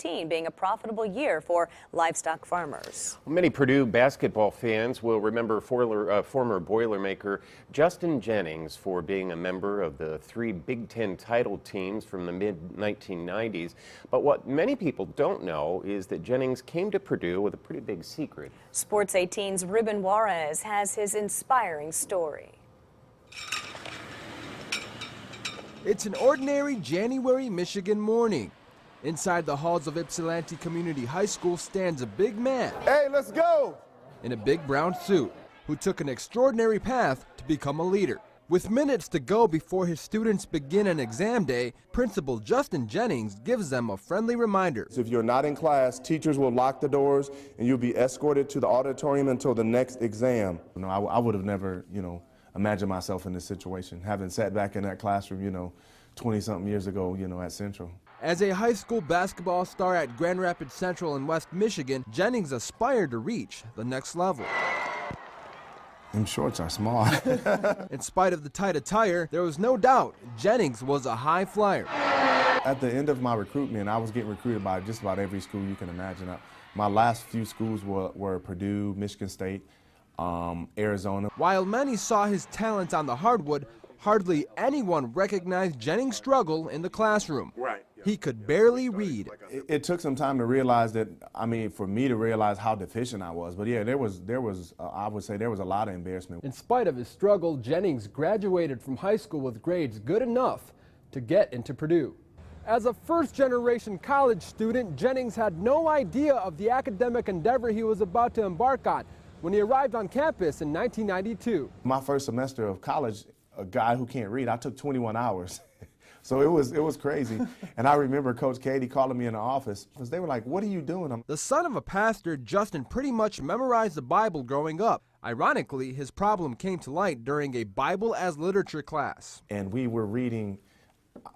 being a profitable year for livestock farmers. Many Purdue basketball fans will remember former Boilermaker Justin Jennings for being a member of the 3 Big Ten title teams from the mid-1990s. But what many people don't know is that Jennings came to Purdue with a pretty big secret. Sports 18's Ruben Juarez has his inspiring story. It's an ordinary January, Michigan morning. Inside the halls of Ypsilanti Community High School stands a big man. Hey, let's go! In a big brown suit, who took an extraordinary path to become a leader. With minutes to go before his students begin an exam day, Principal Justin Jennings gives them a friendly reminder. If you're not in class, teachers will lock the doors and you'll be escorted to the auditorium until the next exam. I would have never, imagined myself in this situation, having sat back in that classroom, 20-something years ago, at Central. As a high school basketball star at Grand Rapids Central in West Michigan, Jennings aspired to reach the next level. Them shorts are small. In spite of the tight attire, there was no doubt Jennings was a high flyer. At the end of my recruitment, I was getting recruited by just about every school you can imagine. My last few schools were Purdue, Michigan State, Arizona. While many saw his talents on the hardwood, hardly anyone recognized Jennings' struggle in the classroom. Right. He could barely read. It took some time to realize that, for me to realize how deficient I was. But yeah, there was I would say there was a lot of embarrassment. In spite of his struggle, Jennings graduated from high school with grades good enough to get into Purdue. As a first-generation college student, Jennings had no idea of the academic endeavor he was about to embark on when he arrived on campus in 1992. My first semester of college, a guy who can't read, I took 21 hours. So it was crazy. And I remember Coach Katie calling me in the office because they were like, "What are you doing?" The son of a pastor, Justin pretty much memorized the Bible growing up. Ironically, his problem came to light during a Bible as literature class. And we were reading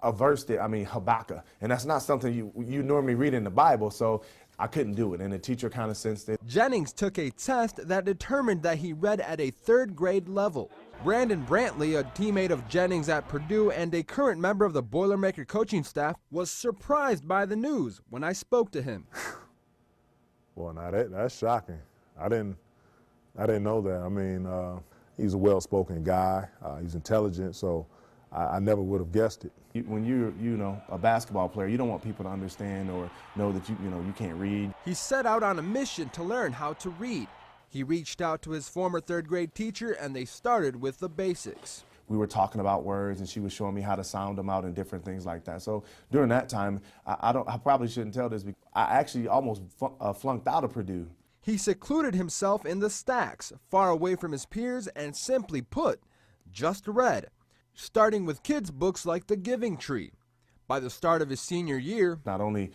a verse Habakkuk. And that's not something you normally read in the Bible, so I couldn't do it. And the teacher kind of sensed it. Jennings took a test that determined that he read at a 3rd grade level. Brandon Brantley, a teammate of Jennings at Purdue and a current member of the Boilermaker coaching staff, was surprised by the news when I spoke to him. Well, now that's shocking. I didn't know that. He's a well-spoken guy. He's intelligent, so I never would have guessed it. When you're, a basketball player, you don't want people to understand or know that you can't read. He set out on a mission to learn how to read. He reached out to his former 3rd grade teacher and they started with the basics. We were talking about words and she was showing me how to sound them out and different things like that. So during that time, I probably shouldn't tell this, because I actually almost flunked out of Purdue. He secluded himself in the stacks, far away from his peers, and simply put, just read, starting with kids' books like The Giving Tree. By the start of his senior year, not only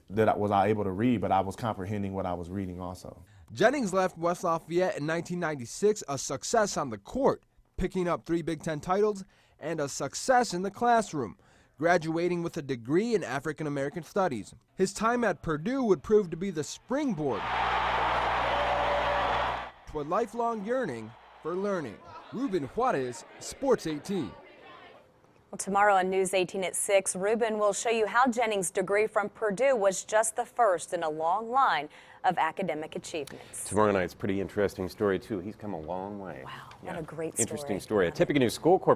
was I able to read, but I was comprehending what I was reading also. Jennings left West Lafayette in 1996 a success on the court, picking up 3 Big Ten titles, and a success in the classroom, graduating with a degree in African American Studies. His time at Purdue would prove to be the springboard to a lifelong yearning for learning. Ruben Juarez, Sports 18. Well, tomorrow on News 18 at 6, Ruben will show you how Jennings' degree from Purdue was just the first in a long line of academic achievements. Tomorrow night's pretty interesting story, too. He's come a long way. Wow, what a great story. Interesting story. A Tippecanoe School Corporation